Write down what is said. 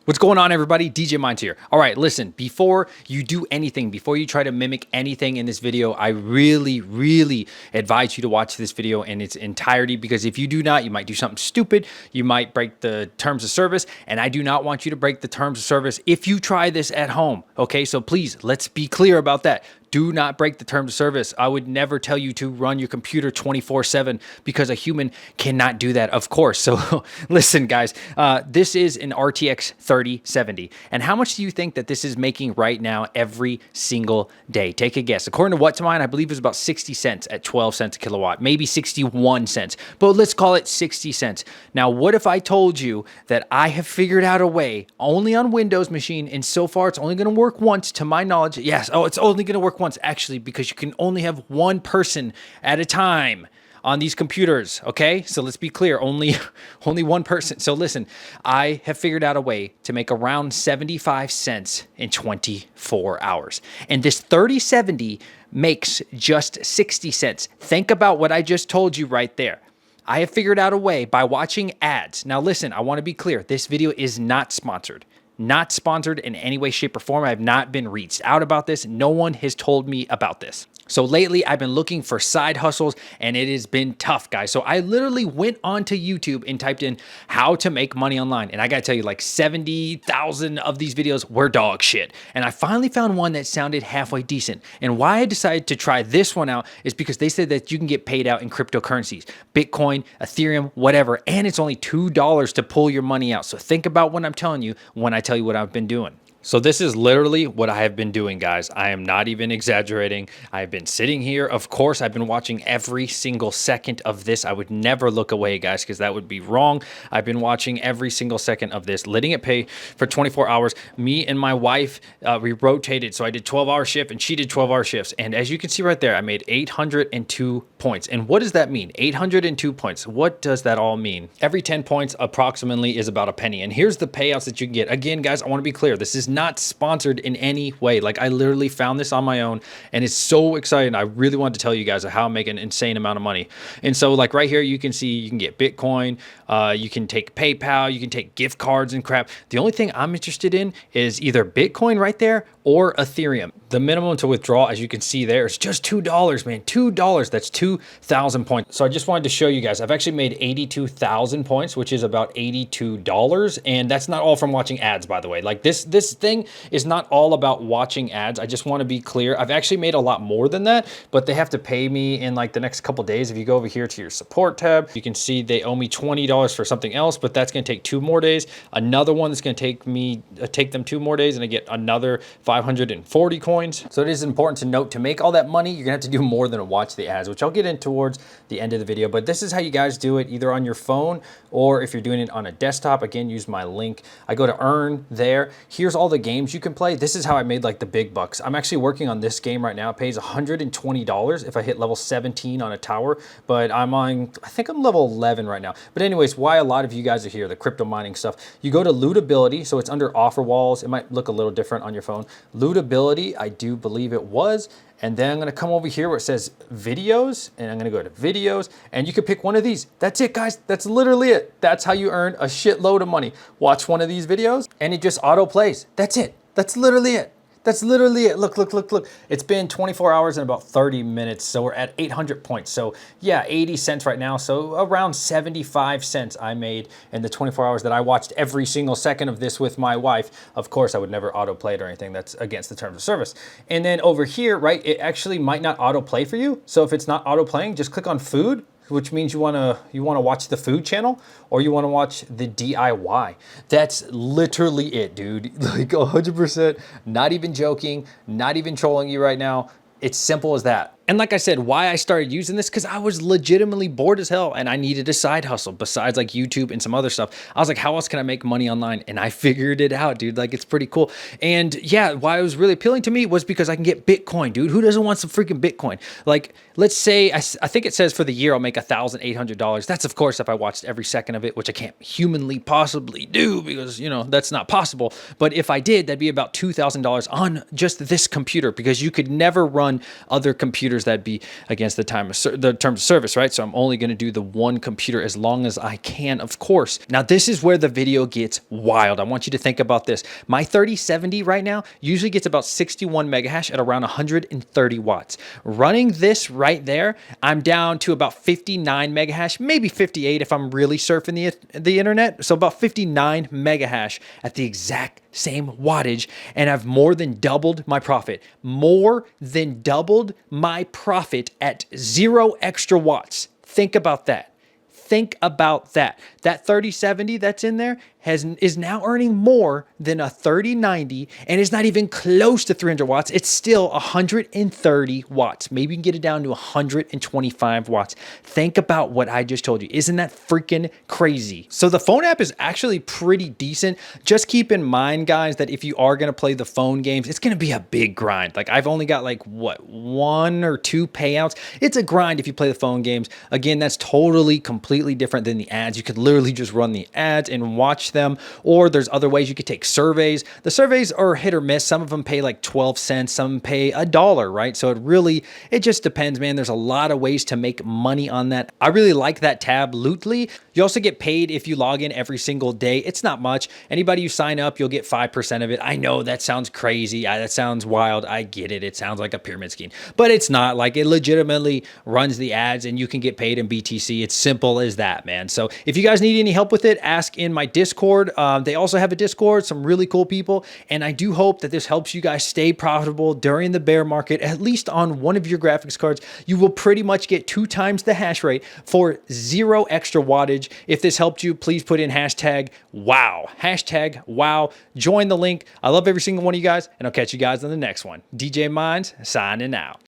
What's going on, everybody? DJ Minds here. All right, listen, before you do anything, before you try to mimic anything in this video, I really advise you to watch this video in its entirety, because if you do not, you might do something stupid. You might break the terms of service, and I do not want you to break the terms of service if you try this at home. Okay, so please, let's be clear about that. Do not break the terms of service. I would never tell you to run your computer 24/7 because a human cannot do that, of course. So listen, guys, this is an RTX 3070. And how much do you think that this is making right now every single day? Take a guess. According to What's Mine, I believe it was about 60 cents at 12 cents a kilowatt, maybe 61 cents, but let's call it 60 cents. Now, what if I told you that I have figured out a way only on Windows machine, and so far it's only going to work once to my knowledge. Yes, it's only going to work once, actually, because you can only have one person at a time on these computers. Okay, so let's be clear, only one person. So listen, I have figured out a way to make around 75 cents in 24 hours, and this 3070 makes just 60 cents. Think about what I just told you right there. I have figured out a way by watching ads. Now listen, I want to be clear, this video is not sponsored. Not sponsored in any way, shape, or form. I have not been reached out about this. No one has told me about this. So lately, I've been looking for side hustles, and it has been tough, guys. So I literally went onto YouTube and typed in how to make money online. And I gotta tell you, like 70,000 of these videos were dog shit. And I finally found one that sounded halfway decent. And why I decided to try this one out is because they said that you can get paid out in cryptocurrencies, Bitcoin, Ethereum, whatever. And it's only $2 to pull your money out. So think about what I'm telling you when I tell you what I've been doing. So this is literally what I have been doing, guys. I am not even exaggerating. I've been sitting here. Of course, I've been watching every single second of this. I would never look away, guys, because that would be wrong. I've been watching every single second of this, letting it pay for 24 hours. Me and my wife, we rotated. So I did 12-hour shift and she did 12-hour shifts. And as you can see right there, I made 802 points. And what does that mean? 802 points. What does that all mean? Every 10 points approximately is about a penny. And here's the payouts that you can get. Again, guys, I want to be clear. This is not sponsored in any way. Like, I literally found this on my own, and it's so exciting. I really wanted to tell you guys how I make an insane amount of money. And so, like, right here, you can see you can get Bitcoin, you can take PayPal, you can take gift cards and crap. The only thing I'm interested in is either Bitcoin right there or Ethereum. The minimum to withdraw, as you can see there, is just $2, man. $2. That's 2,000 points. So I just wanted to show you guys, I've actually made 82,000 points, which is about $82. And that's not all from watching ads, by the way. Like, this thing is not all about watching ads. I just want to be clear. I've actually made a lot more than that, but they have to pay me in like the next couple days. If you go over here to your support tab, you can see they owe me $20 for something else, but that's going to take 2 more days. Another one that's going to take them 2 more days, and I get another 540 coins. So it is important to note, to make all that money, you're gonna have to do more than watch the ads, which I'll get in towards the end of the video. But this is how you guys do it, either on your phone or if you're doing it on a desktop. Again, use my link. I go to earn there. Here's all the games you can play. This is how I made like the big bucks. I'm actually working on this game right now. It pays $120 if I hit level 17 on a tower, but I think I'm level 11 right now. But anyways, why a lot of you guys are here, the crypto mining stuff, you go to lootability. So it's under offer walls. It might look a little different on your phone. Lootability, I do believe it was. And then I'm going to come over here where it says videos, and I'm going to go to videos, and you can pick one of these. That's it, guys. That's literally it. That's how you earn a shitload of money. Watch one of these videos and it just auto plays. That's it. That's literally it. That's literally it. Look. It's been 24 hours and about 30 minutes. So we're at 800 points. So yeah, 80 cents right now. So around 75 cents I made in the 24 hours that I watched every single second of this with my wife. Of course, I would never autoplay it or anything. That's against the terms of service. And then over here, right, it actually might not autoplay for you. So if it's not autoplaying, just click on food, which means you wanna watch the food channel, or you wanna watch the DIY. That's literally it, dude. Like 100%, not even joking, not even trolling you right now. It's simple as that. And like I said, why I started using this, because I was legitimately bored as hell and I needed a side hustle besides like YouTube and some other stuff. I was like, how else can I make money online? And I figured it out, dude. Like, it's pretty cool. And yeah, why it was really appealing to me was because I can get Bitcoin, dude. Who doesn't want some freaking Bitcoin? Like, let's say, I think it says for the year I'll make $1,800. That's, of course, if I watched every second of it, which I can't humanly possibly do because, you know, that's not possible. But if I did, that'd be about $2,000 on just this computer, because you could never run other computers computers, that'd be against the terms of service, right? So I'm only going to do the one computer as long as I can, of course. Now, this is where the video gets wild. I want you to think about this. My 3070 right now usually gets about 61 megahash at around 130 watts. Running this right there, I'm down to about 59 megahash, maybe 58 if I'm really surfing the internet. So about 59 megahash at the exact same wattage, and I've more than doubled my profit. More than doubled my profit at 0 extra watts. Think about that. Think about that. That 3070 that's in there is now earning more than a 3090, and it's not even close to 300 watts. It's still 130 watts. Maybe you can get it down to 125 watts. Think about what I just told you. Isn't that freaking crazy? So the phone app is actually pretty decent. Just keep in mind, guys, that if you are going to play the phone games, it's going to be a big grind. Like, I've only got like, what, 1 or 2 payouts. It's a grind if you play the phone games. Again, that's totally, completely different than the ads. You could literally just run the ads and watch them, or there's other ways you could take surveys. The surveys are hit or miss. Some of them pay like 12 cents, some pay $1, right? So it just depends, man. There's a lot of ways to make money on that. I really like that tab, Lootly. You also get paid if you log in every single day. It's not much. Anybody you sign up, you'll get 5% of it. I know that sounds crazy. That sounds wild. I get it. It sounds like a pyramid scheme, but it's not. Like, it legitimately runs the ads and you can get paid in BTC. It's simple as that, man. So if you guys need any help with it, ask in my Discord. They also have a Discord, some really cool people. And I do hope that this helps you guys stay profitable during the bear market. At least on one of your graphics cards, you will pretty much get 2 times the hash rate for 0 extra wattage. If this helped you, please put in hashtag wow. Hashtag wow. Join the link. I love every single one of you guys, and I'll catch you guys on the next one. DJ Minds signing out.